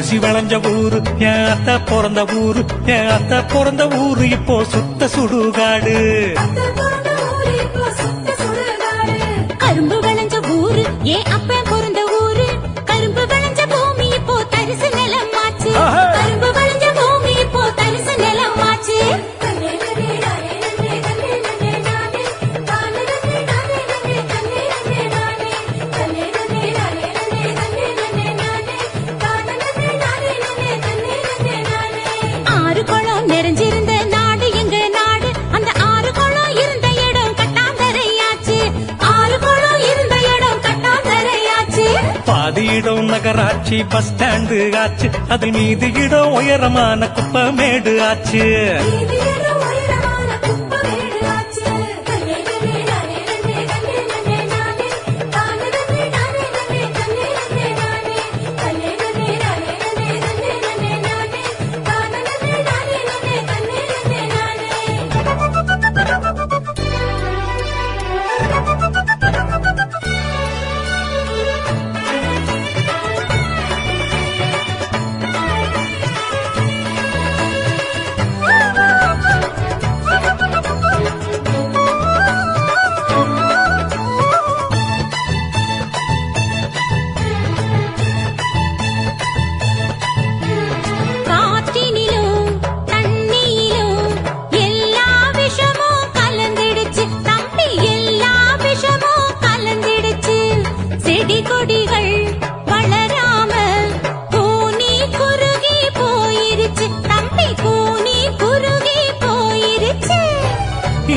அரிசி விளைஞ்ச ஊரு என் அத்தை பிறந்த ஊரு, என் அத்தை பிறந்த ஊரு இப்போ சுத்த சுடுகாடு. கரும்பு விளைஞ்ச ஊரு என் அப்ப பிறந்த ஊரு, கரும்பு விளைஞ்ச பூமி இப்போ தரிசு நிலமாச்சு. கரும்பு விளைஞ்ச பூமி இப்போ தரிசு நிலமாச்சு. ஆறு குளம் நிறைஞ்சிருந்த நாடு எங்க நாடு, அந்த ஆறு குளம் இருந்த இடம் கட்டாந்தரையாச்சு. ஆறு குளம் இருந்த இடம் கட்டாந்தரையாச்சு. பாதி இடம் நகராட்சி பஸ் ஸ்டாண்டு ஆச்சு, அது மீதி இடம் உயரமான குப்பமேடு ஆச்சு. காற்றினிலும் தண்ணியிலும் எல்லா விஷமும் கலந்திடுச்சு தம்பி, எல்லா விஷமும் கலந்திடுச்சு. செடி கொடிகள் வளராம கூனி குறுகி போயிருச்சு தம்பி, கூனி குறுகி போயிருச்சு.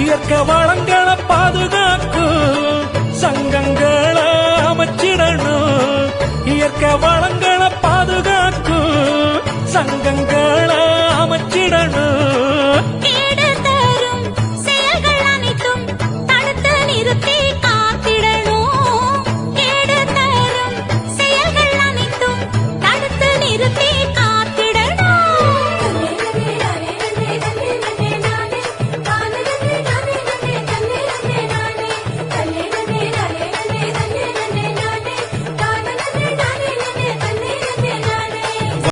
இயற்கை வளங்களை பாதுகாக்கும் சங்கங்களை அமைச்சிடணும். இயற்கை வளங்களை பாதுகாக்கும் சங்கங்களை